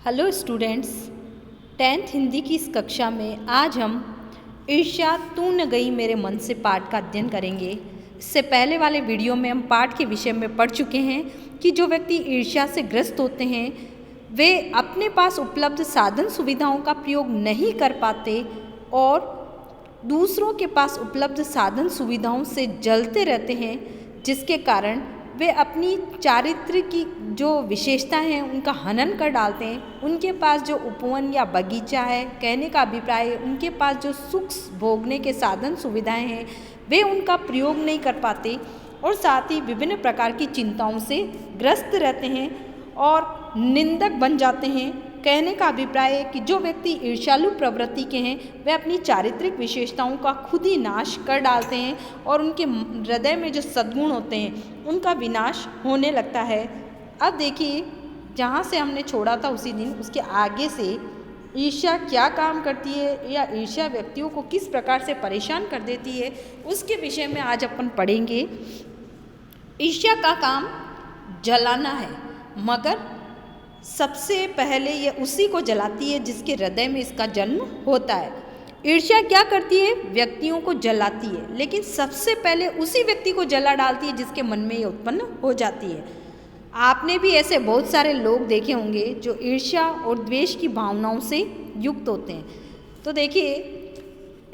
Hello students, 10th Hindi की इस कक्षा में आज हम ईर्ष्या तू न गई मेरे मन से पाठ का अध्ययन करेंगे। इससे पहले वाले वीडियो में हम पाठ के विषय में पढ़ चुके हैं कि जो व्यक्ति ईर्ष्या से ग्रस्त होते हैं वे अपने पास उपलब्ध साधन सुविधाओं का प्रयोग नहीं कर पाते और दूसरों के पास उपलब्ध साधन सुविधाओं से जलते रहते हैं, जिसके कारण वे अपनी चारित्र की जो विशेषता हैं उनका हनन कर डालते हैं। उनके पास जो उपवन या बगीचा है, कहने का अभिप्राय है उनके पास जो सुख भोगने के साधन सुविधाएं हैं वे उनका प्रयोग नहीं कर पाते और साथ ही विभिन्न प्रकार की चिंताओं से ग्रस्त रहते हैं और निंदक बन जाते हैं। कहने का अभिप्राय है कि जो व्यक्ति ईर्ष्यालु प्रवृत्ति के हैं वे अपनी चारित्रिक विशेषताओं का खुद ही नाश कर डालते हैं और उनके हृदय में जो सद्गुण होते हैं उनका विनाश होने लगता है। अब देखिए, जहाँ से हमने छोड़ा था उसी दिन उसके आगे से ईर्ष्या क्या काम करती है या ईर्ष्या व्यक्तियों को किस प्रकार से परेशान कर देती है उसके विषय में आज अपन पढ़ेंगे। ईर्ष्या का काम जलाना है, मगर सबसे पहले ये उसी को जलाती है जिसके हृदय में इसका जन्म होता है। ईर्ष्या क्या करती है? व्यक्तियों को जलाती है, लेकिन सबसे पहले उसी व्यक्ति को जला डालती है जिसके मन में ये उत्पन्न हो जाती है। आपने भी ऐसे बहुत सारे लोग देखे होंगे जो ईर्ष्या और द्वेष की भावनाओं से युक्त होते हैं। तो देखिए,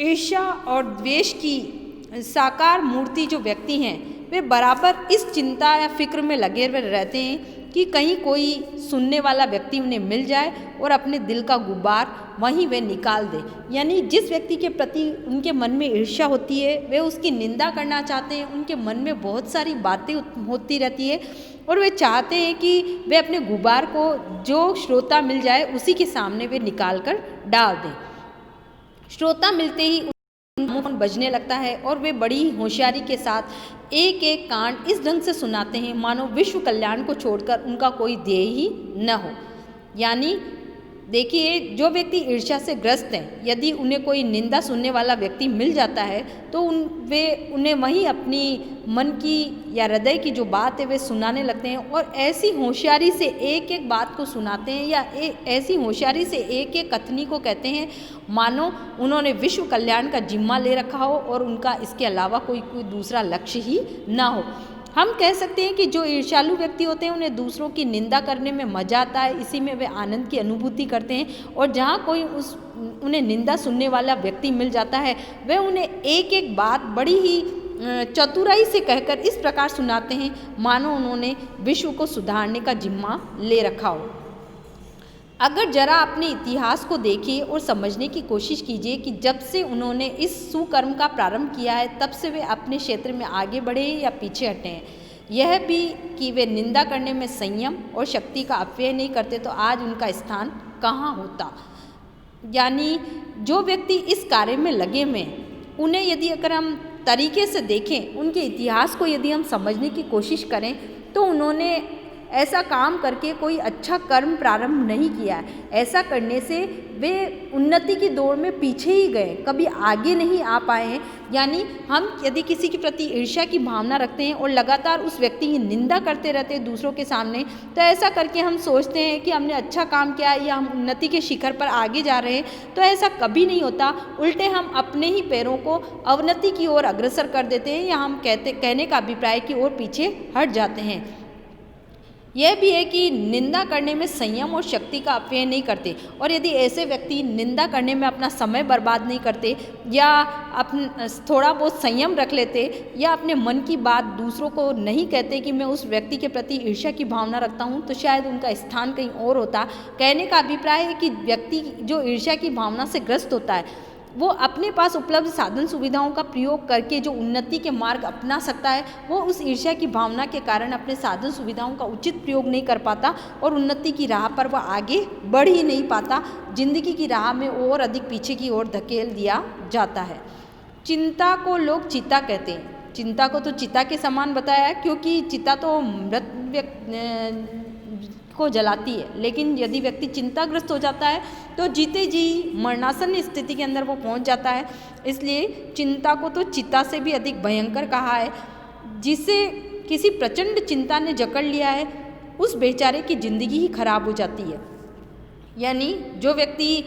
ईर्ष्या और द्वेष की साकार मूर्ति जो व्यक्ति हैं वे बराबर इस चिंता या फिक्र में लगे हुए रहते हैं कि कहीं कोई सुनने वाला व्यक्ति उन्हें मिल जाए और अपने दिल का गुब्बार वहीं वे निकाल दे। यानी जिस व्यक्ति के प्रति उनके मन में ईर्ष्या होती है वे उसकी निंदा करना चाहते हैं। उनके मन में बहुत सारी बातें होती रहती है और वे चाहते हैं कि वे अपने गुब्बार को जो श्रोता मिल जाए उसी के सामने वे निकाल कर डाल दें। श्रोता मिलते ही मुंह बजने लगता है और वे बड़ी होशियारी के साथ एक एक कांड इस ढंग से सुनाते हैं मानो विश्व कल्याण को छोड़कर उनका कोई ध्येय ही न हो। यानी देखिए, जो व्यक्ति ईर्ष्या से ग्रस्त हैं, यदि उन्हें कोई निंदा सुनने वाला व्यक्ति मिल जाता है तो उन्हें वहीं अपनी मन की या हृदय की जो बात है वे सुनाने लगते हैं और ऐसी होशियारी से एक एक बात को सुनाते हैं या ऐसी होशियारी से एक एक कथनी को कहते हैं मानो उन्होंने विश्व कल्याण का जिम्मा ले रखा हो और उनका इसके अलावा कोई दूसरा लक्ष्य ही ना हो। हम कह सकते हैं कि जो ईर्ष्यालु व्यक्ति होते हैं उन्हें दूसरों की निंदा करने में मजा आता है, इसी में वे आनंद की अनुभूति करते हैं और जहाँ कोई उन्हें निंदा सुनने वाला व्यक्ति मिल जाता है वे उन्हें एक एक बात बड़ी ही चतुराई से कहकर इस प्रकार सुनाते हैं मानो उन्होंने विश्व को सुधारने का जिम्मा ले रखा हो। अगर जरा अपने इतिहास को देखिए और समझने की कोशिश कीजिए कि जब से उन्होंने इस सुकर्म का प्रारंभ किया है तब से वे अपने क्षेत्र में आगे बढ़े या पीछे हटे हैं। यह भी कि वे निंदा करने में संयम और शक्ति का अपव्यय नहीं करते तो आज उनका स्थान कहाँ होता। यानी जो व्यक्ति इस कार्य में लगे हुए हैं उन्हें यदि अगर हम तरीके से देखें, उनके इतिहास को यदि हम समझने की कोशिश करें तो उन्होंने ऐसा काम करके कोई अच्छा कर्म प्रारंभ नहीं किया है। ऐसा करने से वे उन्नति की दौड़ में पीछे ही गए, कभी आगे नहीं आ पाए हैं। यानी हम यदि किसी के प्रति ईर्ष्या की भावना रखते हैं और लगातार उस व्यक्ति की निंदा करते रहते हैं दूसरों के सामने, तो ऐसा करके हम सोचते हैं कि हमने अच्छा काम किया या हम उन्नति के शिखर पर आगे जा रहे हैं, तो ऐसा कभी नहीं होता। उल्टे हम अपने ही पैरों को अवनति की ओर अग्रसर कर देते हैं या हम कहने का अभिप्राय की ओर पीछे हट जाते हैं। यह भी है कि निंदा करने में संयम और शक्ति का अपव्यय नहीं करते और यदि ऐसे व्यक्ति निंदा करने में अपना समय बर्बाद नहीं करते या थोड़ा बहुत संयम रख लेते या अपने मन की बात दूसरों को नहीं कहते कि मैं उस व्यक्ति के प्रति ईर्ष्या की भावना रखता हूँ, तो शायद उनका स्थान कहीं और होता। कहने का अभिप्राय है कि व्यक्ति जो ईर्ष्या की भावना से ग्रस्त होता है वो अपने पास उपलब्ध साधन सुविधाओं का प्रयोग करके जो उन्नति के मार्ग अपना सकता है वो उस ईर्ष्या की भावना के कारण अपने साधन सुविधाओं का उचित प्रयोग नहीं कर पाता और उन्नति की राह पर वह आगे बढ़ ही नहीं पाता। जिंदगी की राह में और अधिक पीछे की ओर धकेल दिया जाता है। चिंता को लोग चिता कहते हैं। चिंता को तो चिता के समान बताया क्योंकि चिता तो मृत को जलाती है, लेकिन यदि व्यक्ति चिंताग्रस्त हो जाता है तो जीते जी मरणासन स्थिति के अंदर वो पहुंच जाता है। इसलिए चिंता को तो चिता से भी अधिक भयंकर कहा है। जिसे किसी प्रचंड चिंता ने जकड़ लिया है उस बेचारे की जिंदगी ही खराब हो जाती है। यानी जो व्यक्ति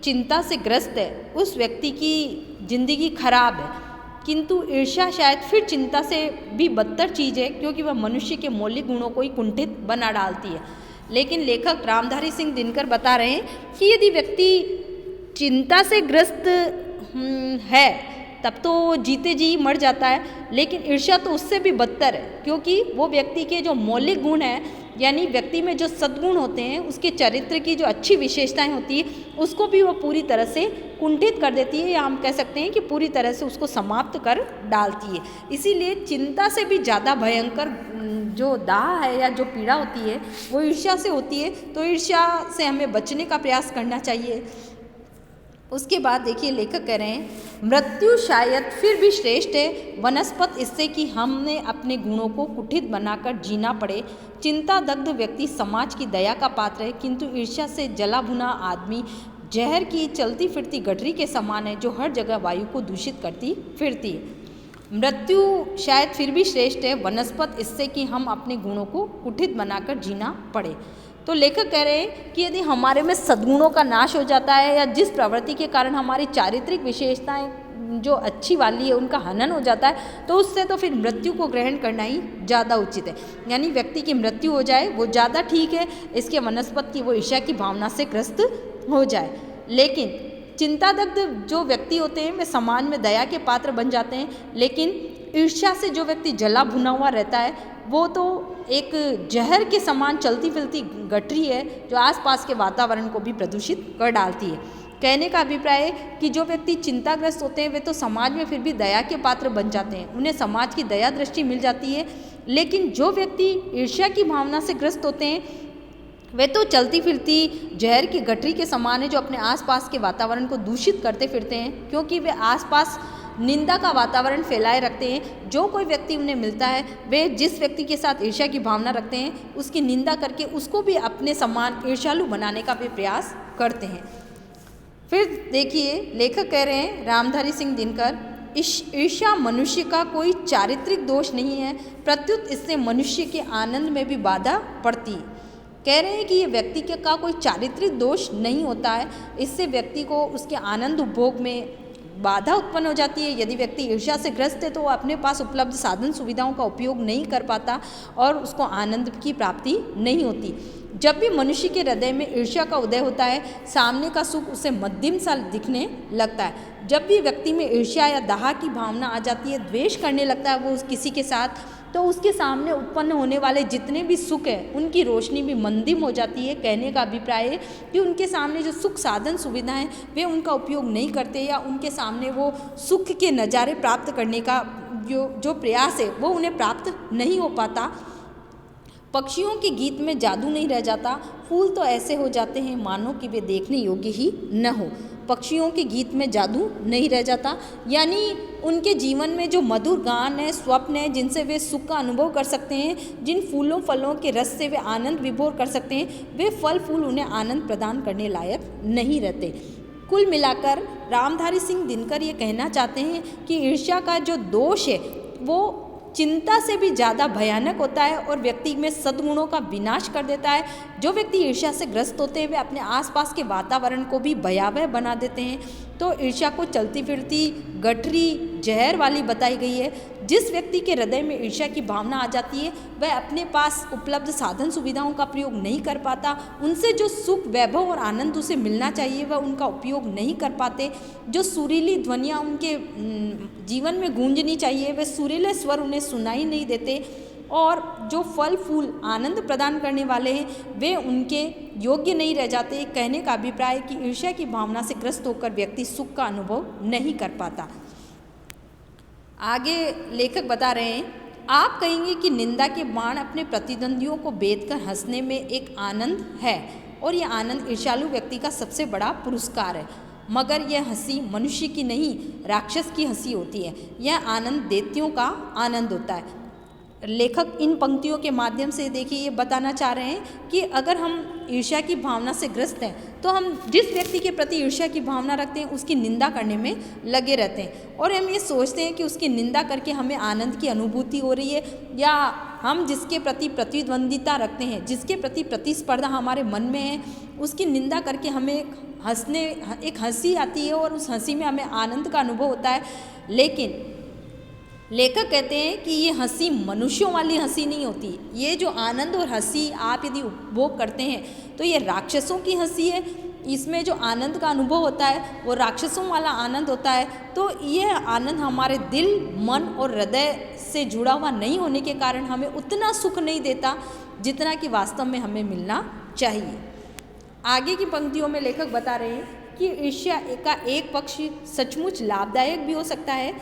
चिंता से ग्रस्त है उस व्यक्ति की जिंदगी खराब है, किंतु ईर्ष्या शायद फिर चिंता से भी बदतर चीज़ है, क्योंकि वह मनुष्य के मौलिक गुणों को ही कुंठित बना डालती है। लेकिन लेखक रामधारी सिंह दिनकर बता रहे हैं कि यदि व्यक्ति चिंता से ग्रस्त है तब तो जीते जी मर जाता है, लेकिन ईर्ष्या तो उससे भी बदतर है, क्योंकि वो व्यक्ति के जो मौलिक गुण हैं, यानी व्यक्ति में जो सद्गुण होते हैं, उसके चरित्र की जो अच्छी विशेषताएं होती है, उसको भी वो पूरी तरह से कुंठित कर देती है, या हम कह सकते हैं कि पूरी तरह से उसको समाप्त कर डालती है। इसीलिए चिंता से भी ज़्यादा भयंकर जो दाह है या जो पीड़ा होती है वो ईर्ष्या से होती है। तो ईर्ष्या से हमें बचने का प्रयास करना चाहिए। उसके बाद देखिए लेखक कह रहे हैं, मृत्यु शायद फिर भी श्रेष्ठ है वनस्पत इससे कि हमने अपने गुणों को कुठित बनाकर जीना पड़े। चिंता दग्ध व्यक्ति समाज की दया का पात्र है, किंतु ईर्ष्या से जला भुना आदमी जहर की चलती फिरती गठरी के समान है, जो हर जगह वायु को दूषित करती फिरती है। मृत्यु शायद फिर भी श्रेष्ठ है वनस्पत इससे कि हम अपने गुणों को कुठित बनाकर जीना पड़े। तो लेखक कह रहे हैं कि यदि हमारे में सद्गुणों का नाश हो जाता है, या जिस प्रवृत्ति के कारण हमारी चारित्रिक विशेषताएं जो अच्छी वाली है उनका हनन हो जाता है, तो उससे तो फिर मृत्यु को ग्रहण करना ही ज़्यादा उचित है। यानी व्यक्ति की मृत्यु हो जाए वो ज़्यादा ठीक है, इसके वनस्पत की वो ईर्ष्या की भावना से ग्रस्त हो जाए। लेकिन चिंतादग्ध जो व्यक्ति होते हैं वे समाज में दया के पात्र बन जाते हैं, लेकिन ईर्ष्या से जो व्यक्ति जला भुना हुआ रहता है वो तो एक जहर के समान चलती फिरती गठरी है, जो आसपास के वातावरण को भी प्रदूषित कर डालती है। कहने का अभिप्राय है कि जो व्यक्ति चिंताग्रस्त होते हैं वे तो समाज में फिर भी दया के पात्र बन जाते हैं, उन्हें समाज की दया दृष्टि मिल जाती है। लेकिन जो व्यक्ति ईर्ष्या की भावना से ग्रस्त होते हैं वे तो चलती फिरती जहर की गठरी के समान है, जो अपने आसपास के वातावरण को दूषित करते फिरते हैं, क्योंकि वे आसपास निंदा का वातावरण फैलाए रखते हैं। जो कोई व्यक्ति उन्हें मिलता है वे जिस व्यक्ति के साथ ईर्ष्या की भावना रखते हैं उसकी निंदा करके उसको भी अपने समान ईर्ष्यालु बनाने का भी प्रयास करते हैं। फिर देखिए लेखक कह रहे हैं रामधारी सिंह दिनकर, ईर्ष्या मनुष्य का कोई चारित्रिक दोष नहीं है, प्रत्युत इससे मनुष्य के आनंद में भी बाधा पड़ती है। कह रहे हैं कि ये व्यक्ति का कोई चारित्रिक दोष नहीं होता है, इससे व्यक्ति को उसके आनंद उपभोग में बाधा उत्पन्न हो जाती है। यदि व्यक्ति ईर्ष्या से ग्रस्त है तो वो अपने पास उपलब्ध साधन सुविधाओं का उपयोग नहीं कर पाता और उसको आनंद की प्राप्ति नहीं होती। जब भी मनुष्य के हृदय में ईर्ष्या का उदय होता है, सामने का सुख उसे मध्यम सा दिखने लगता है। जब भी व्यक्ति में ईर्ष्या या दाह की भावना आ जाती है, द्वेष करने लगता है वो किसी के साथ, तो उसके सामने उत्पन्न होने वाले जितने भी सुख है उनकी रोशनी भी मंदिम हो जाती है। कहने का अभिप्राय है कि उनके सामने जो सुख साधन सुविधाएं वे उनका उपयोग नहीं करते, या उनके सामने वो सुख के नज़ारे प्राप्त करने का जो प्रयास है वो उन्हें प्राप्त नहीं हो पाता। पक्षियों के गीत में जादू नहीं रह जाता, फूल तो ऐसे हो जाते हैं मानो कि वे देखने योग्य ही न हो। पक्षियों के गीत में जादू नहीं रह जाता, यानी उनके जीवन में जो मधुर गान है, स्वप्न है, जिनसे वे सुख का अनुभव कर सकते हैं, जिन फूलों फलों के रस से वे आनंद विभोर कर सकते हैं, वे फल फूल उन्हें आनंद प्रदान करने लायक नहीं रहते। कुल मिलाकर रामधारी सिंह दिनकर ये कहना चाहते हैं कि ईर्ष्या का जो दोष है वो चिंता से भी ज़्यादा भयानक होता है और व्यक्ति में सद्गुणों का विनाश कर देता है। जो व्यक्ति ईर्ष्या से ग्रस्त होते हैं वे अपने आसपास के वातावरण को भी भयावह बना देते हैं। तो ईर्ष्या को चलती फिरती गठरी जहर वाली बताई गई है। जिस व्यक्ति के हृदय में ईर्ष्या की भावना आ जाती है वह अपने पास उपलब्ध साधन सुविधाओं का प्रयोग नहीं कर पाता, उनसे जो सुख वैभव और आनंद उसे मिलना चाहिए वह उनका उपयोग नहीं कर पाते। जो सुरीली ध्वनियाँ उनके जीवन में गूंजनी चाहिए वे सुरीले स्वर उन्हें सुनाई नहीं देते, और जो फल फूल आनंद प्रदान करने वाले हैं वे उनके योग्य नहीं रह जाते। कहने का अभिप्राय है कि ईर्ष्या की भावना से ग्रस्त होकर व्यक्ति सुख का अनुभव नहीं कर पाता। आगे लेखक बता रहे हैं, आप कहेंगे कि निंदा के बाण अपने प्रतिद्वंदियों को बेध कर हंसने में एक आनंद है, और यह आनंद ईर्ष्यालु व्यक्ति का सबसे बड़ा पुरस्कार है। मगर यह हंसी मनुष्य की नहीं राक्षस की हंसी होती है। यह आनंद दैत्यों का आनंद होता है। लेखक इन पंक्तियों के माध्यम से देखिए ये बताना चाह रहे हैं कि अगर हम ईर्ष्या की भावना से ग्रस्त हैं तो हम जिस व्यक्ति के प्रति ईर्ष्या की भावना रखते हैं उसकी निंदा करने में लगे रहते हैं, और हम ये सोचते हैं कि उसकी निंदा करके हमें आनंद की अनुभूति हो रही है या हम जिसके प्रति प्रतिद्वंदिता रखते हैं, जिसके प्रति प्रतिस्पर्धा हमारे मन में है, उसकी निंदा करके हमें एक हंसी आती है और उस हंसी में हमें आनंद का अनुभव होता है। लेकिन लेखक कहते हैं कि ये हंसी मनुष्यों वाली हंसी नहीं होती। ये जो आनंद और हंसी आप यदि उपभोग करते हैं तो ये राक्षसों की हंसी है। इसमें जो आनंद का अनुभव होता है वो राक्षसों वाला आनंद होता है। तो यह आनंद हमारे दिल, मन और हृदय से जुड़ा हुआ नहीं होने के कारण हमें उतना सुख नहीं देता जितना कि वास्तव में हमें मिलना चाहिए। आगे की पंक्तियों में लेखक बता रहे हैं कि ईर्ष्या का एक पक्ष सचमुच लाभदायक भी हो सकता है।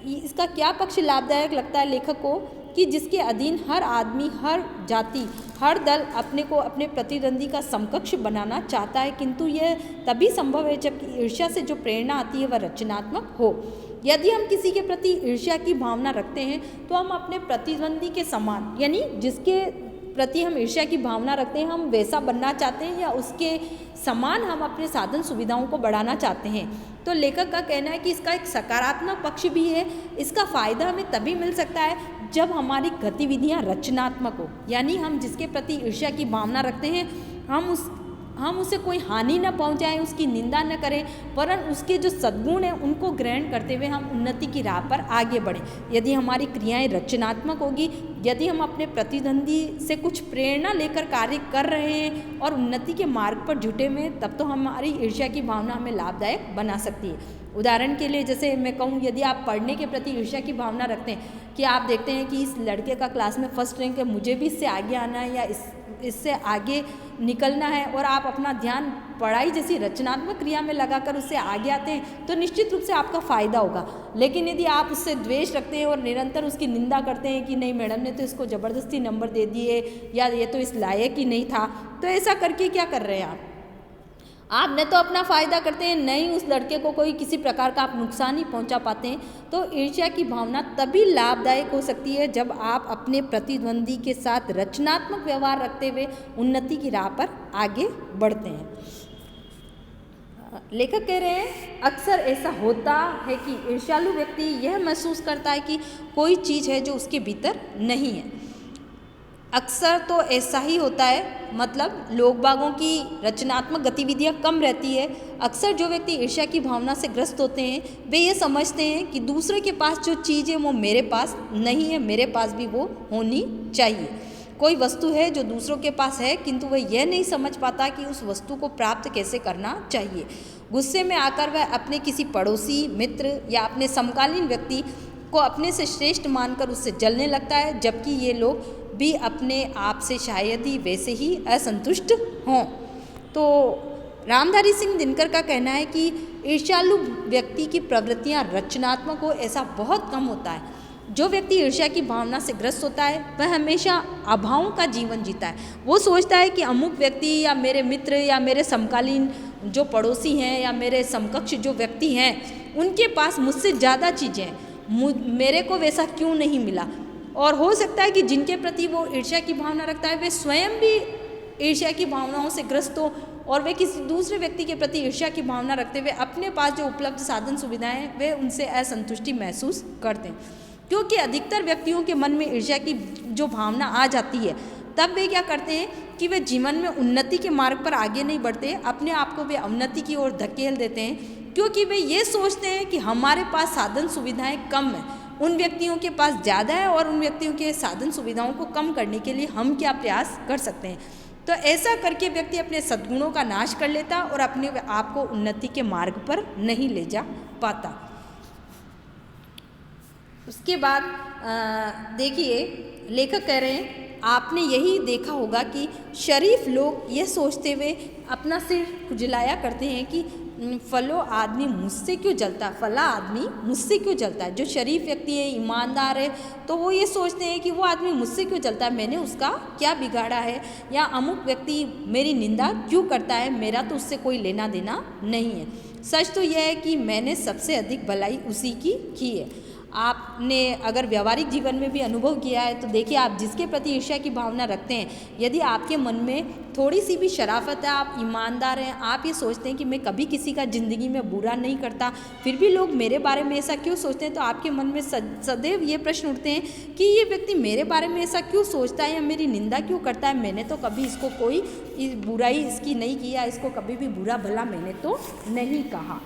इसका क्या पक्ष लाभदायक लगता है लेखक को कि जिसके अधीन हर आदमी, हर जाति, हर दल अपने को अपने प्रतिद्वंदी का समकक्ष बनाना चाहता है, किंतु यह तभी संभव है जबकि ईर्ष्या से जो प्रेरणा आती है वह रचनात्मक हो। यदि हम किसी के प्रति ईर्ष्या की भावना रखते हैं तो हम अपने प्रतिद्वंदी के समान, यानी जिसके प्रति हम ईर्ष्या की भावना रखते हैं, हम वैसा बनना चाहते हैं या उसके समान हम अपने साधन सुविधाओं को बढ़ाना चाहते हैं। तो लेखक का कहना है कि इसका एक सकारात्मक पक्ष भी है। इसका फ़ायदा हमें तभी मिल सकता है जब हमारी गतिविधियां रचनात्मक हो, यानी हम जिसके प्रति ईर्ष्या की भावना रखते हैं हम उसे कोई हानि न पहुंचाएं, उसकी निंदा न करें, वरन उसके जो सद्गुण हैं उनको ग्रहण करते हुए हम उन्नति की राह पर आगे बढ़ें। यदि हमारी क्रियाएं रचनात्मक होगी, यदि हम अपने प्रतिद्वंदी से कुछ प्रेरणा लेकर कार्य कर रहे हैं और उन्नति के मार्ग पर जुटे हुए हैं, तब तो हमारी ईर्ष्या की भावना हमें लाभदायक बना सकती है। उदाहरण के लिए जैसे मैं कहूँ, यदि आप पढ़ने के प्रति ईर्ष्या की भावना रखते हैं कि आप देखते हैं कि इस लड़के का क्लास में फर्स्ट रैंक है, मुझे भी इससे आगे आना है या इससे आगे निकलना है, और आप अपना ध्यान पढ़ाई जैसी रचनात्मक क्रिया में लगाकर उससे आगे आते हैं, तो निश्चित रूप से आपका फ़ायदा होगा। लेकिन यदि आप उससे द्वेष रखते हैं और निरंतर उसकी निंदा करते हैं कि नहीं, मैडम ने तो इसको ज़बरदस्ती नंबर दे दिए या ये तो इस लायक ही नहीं था, तो ऐसा करके क्या कर रहे हैं आप न तो अपना फ़ायदा करते हैं, नहीं उस लड़के को कोई किसी प्रकार का आप नुकसान ही पहुंचा पाते हैं। तो ईर्ष्या की भावना तभी लाभदायक हो सकती है जब आप अपने प्रतिद्वंदी के साथ रचनात्मक व्यवहार रखते हुए उन्नति की राह पर आगे बढ़ते हैं। लेखक कह रहे हैं अक्सर ऐसा होता है कि ईर्ष्यालु व्यक्ति यह महसूस करता है कि कोई चीज़ है जो उसके भीतर नहीं है। अक्सर तो ऐसा ही होता है, मतलब लोग बागों की रचनात्मक गतिविधियां कम रहती है। अक्सर जो व्यक्ति ईर्ष्या की भावना से ग्रस्त होते हैं वे ये समझते हैं कि दूसरे के पास जो चीज़ है वो मेरे पास नहीं है, मेरे पास भी वो होनी चाहिए। कोई वस्तु है जो दूसरों के पास है, किंतु वह यह नहीं समझ पाता कि उस वस्तु को प्राप्त कैसे करना चाहिए। गुस्से में आकर वह अपने किसी पड़ोसी, मित्र या अपने समकालीन व्यक्ति को अपने से श्रेष्ठ मानकर उससे जलने लगता है, जबकि ये लोग भी अपने आप से शायद ही वैसे ही असंतुष्ट हों। तो रामधारी सिंह दिनकर का कहना है कि ईर्ष्यालु व्यक्ति की प्रवृत्तियां रचनात्मक हो ऐसा बहुत कम होता है। जो व्यक्ति ईर्ष्या की भावना से ग्रस्त होता है वह हमेशा अभावों का जीवन जीता है। वो सोचता है कि अमुक व्यक्ति या मेरे मित्र या मेरे समकालीन जो पड़ोसी हैं या मेरे समकक्ष जो व्यक्ति हैं उनके पास मुझसे ज़्यादा चीज़ें हैं, मेरे को वैसा क्यों नहीं मिला। और हो सकता है कि जिनके प्रति वो ईर्ष्या की भावना रखता है वे स्वयं भी ईर्ष्या की भावनाओं से ग्रस्त हो और वे किसी दूसरे व्यक्ति के प्रति ईर्ष्या की भावना रखते हुए अपने पास जो उपलब्ध साधन सुविधाएं हैं वे उनसे असंतुष्टि महसूस करते हैं। क्योंकि अधिकतर व्यक्तियों के मन में ईर्ष्या की जो भावना आ जाती है तब वे क्या करते हैं कि वे जीवन में उन्नति के मार्ग पर आगे नहीं बढ़ते, अपने आप को वे अवनति की ओर धकेल देते हैं, क्योंकि वे ये सोचते हैं कि हमारे पास साधन सुविधाएं कम हैं, उन व्यक्तियों के पास ज़्यादा है और उन व्यक्तियों के साधन सुविधाओं को कम करने के लिए हम क्या प्रयास कर सकते हैं। तो ऐसा करके व्यक्ति अपने सद्गुणों का नाश कर लेता और अपने आप को उन्नति के मार्ग पर नहीं ले जा पाता। उसके बाद देखिए लेखक कह रहे हैं आपने यही देखा होगा कि शरीफ लोग यह सोचते हुए अपना सिर खुजलाया करते हैं कि फलो आदमी मुझसे क्यों जलता, फला आदमी मुझसे क्यों जलता है। जो शरीफ व्यक्ति है, ईमानदार है, तो वो ये सोचते हैं कि वो आदमी मुझसे क्यों जलता है, मैंने उसका क्या बिगाड़ा है, या अमुक व्यक्ति मेरी निंदा क्यों करता है, मेरा तो उससे कोई लेना देना नहीं है। सच तो यह है कि मैंने सबसे अधिक भलाई उसी की है। आपने अगर व्यावहारिक जीवन में भी अनुभव किया है तो देखिए, आप जिसके प्रति ईर्ष्या की भावना रखते हैं, यदि आपके मन में थोड़ी सी भी शराफत है, आप ईमानदार हैं, आप ये सोचते हैं कि मैं कभी किसी का ज़िंदगी में बुरा नहीं करता, फिर भी लोग मेरे बारे में ऐसा क्यों सोचते हैं, तो आपके मन में सदैव ये प्रश्न उठते हैं कि ये व्यक्ति मेरे बारे में ऐसा क्यों सोचता है या मेरी निंदा क्यों करता है। मैंने तो कभी इसको कोई बुराई इसकी नहीं किया, इसको कभी भी बुरा भला मैंने तो नहीं कहा।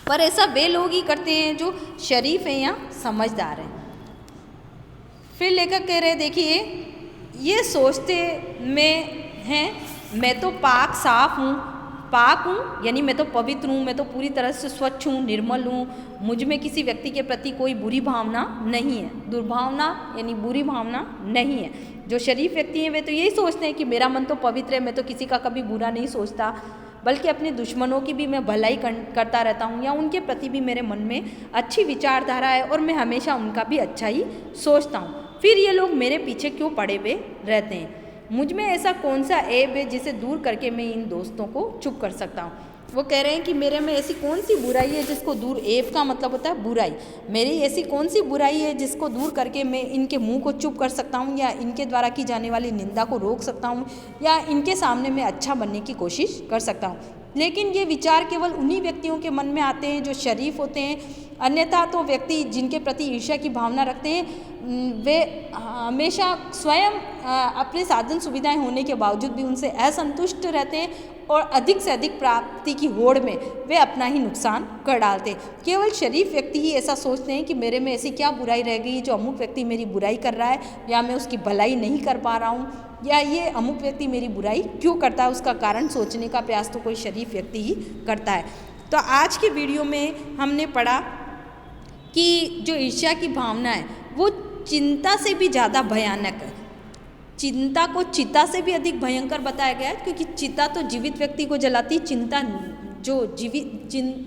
पर ऐसा वे लोग ही करते हैं जो शरीफ हैं या समझदार हैं। फिर लेखक कह रहे, देखिए, ये सोचते मैं तो पाक साफ हूँ, पाक हूँ यानी मैं तो पवित्र हूँ, मैं तो पूरी तरह से स्वच्छ हूँ, निर्मल हूँ, मुझ में किसी व्यक्ति के प्रति कोई बुरी भावना नहीं है, दुर्भावना यानी बुरी भावना नहीं है। जो शरीफ व्यक्ति हैं वे तो यही सोचते हैं कि मेरा मन तो पवित्र है, मैं तो किसी का कभी बुरा नहीं सोचता, बल्कि अपने दुश्मनों की भी मैं भलाई करता रहता हूँ, या उनके प्रति भी मेरे मन में अच्छी विचारधारा है और मैं हमेशा उनका भी अच्छा ही सोचता हूँ। फिर ये लोग मेरे पीछे क्यों पड़े हुए रहते हैं? मुझ में ऐसा कौन सा ऐब है जिसे दूर करके मैं इन दोस्तों को चुप कर सकता हूँ? वो कह रहे हैं कि मेरे में ऐसी कौन सी बुराई है जिसको दूर, ऐब का मतलब होता है बुराई, मेरी ऐसी कौन सी बुराई है जिसको दूर करके मैं इनके मुंह को चुप कर सकता हूँ, या इनके द्वारा की जाने वाली निंदा को रोक सकता हूँ, या इनके सामने मैं अच्छा बनने की कोशिश कर सकता हूँ। लेकिन ये विचार केवल उन्हीं व्यक्तियों के मन में आते हैं जो शरीफ होते हैं, अन्यथा तो व्यक्ति जिनके प्रति ईर्ष्या की भावना रखते हैं वे हमेशा स्वयं अपने साधन सुविधाएं होने के बावजूद भी उनसे असंतुष्ट रहते हैं और अधिक से अधिक प्राप्ति की होड़ में वे अपना ही नुकसान कर डालते हैं। केवल शरीफ व्यक्ति ही ऐसा सोचते हैं कि मेरे में ऐसी क्या बुराई रह गई जो अमुक व्यक्ति मेरी बुराई कर रहा है, या मैं उसकी भलाई नहीं कर पा रहा हूँ, या ये अमुक व्यक्ति मेरी बुराई क्यों करता है, उसका कारण सोचने का प्रयास तो कोई शरीफ व्यक्ति ही करता है। तो आज की वीडियो में हमने पढ़ा कि जो ईर्ष्या की भावना है वो चिंता से भी ज़्यादा भयानक है। चिंता को चिता से भी अधिक भयंकर बताया गया है, क्योंकि चिता तो जीवित व्यक्ति को जलाती,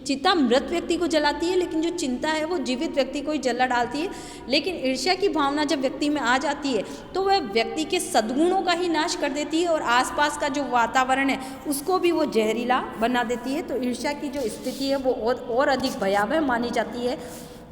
चिता मृत व्यक्ति को जलाती है, लेकिन जो चिंता है वो जीवित व्यक्ति को ही जला डालती है। लेकिन ईर्ष्या की भावना जब व्यक्ति में आ जाती है तो वह व्यक्ति के सद्गुणों का ही नाश कर देती है और आसपास का जो वातावरण है उसको भी वो जहरीला बना देती है। तो ईर्ष्या की जो स्थिति है वो और अधिक भयावह मानी जाती है।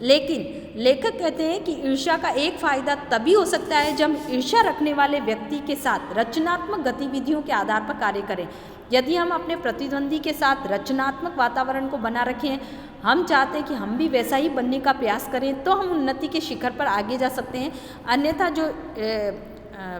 लेकिन लेखक कहते हैं कि ईर्ष्या का एक फायदा तभी हो सकता है जब ईर्ष्या रखने वाले व्यक्ति के साथ रचनात्मक गतिविधियों के आधार पर कार्य करें। यदि हम अपने प्रतिद्वंदी के साथ रचनात्मक वातावरण को बना रखें, हम चाहते हैं कि हम भी वैसा ही बनने का प्रयास करें, तो हम उन्नति के शिखर पर आगे जा सकते हैं। अन्यथा जो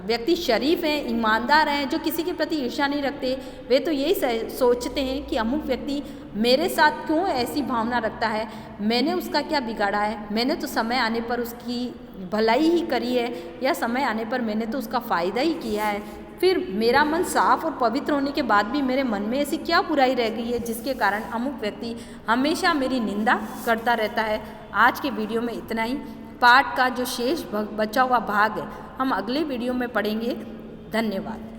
व्यक्ति शरीफ हैं, ईमानदार हैं, जो किसी के प्रति ईर्ष्या नहीं रखते, वे तो यही सोचते हैं कि अमुक व्यक्ति मेरे साथ क्यों ऐसी भावना रखता है, मैंने उसका क्या बिगाड़ा है, मैंने तो समय आने पर उसकी भलाई ही करी है, या समय आने पर मैंने तो उसका फ़ायदा ही किया है। फिर मेरा मन साफ और पवित्र होने के बाद भी मेरे मन में ऐसी क्या बुराई रह गई है जिसके कारण अमुक व्यक्ति हमेशा मेरी निंदा करता रहता है। आज के वीडियो में इतना ही। पाठ का जो शेष बचा हुआ भाग है हम अगले वीडियो में पढ़ेंगे। धन्यवाद।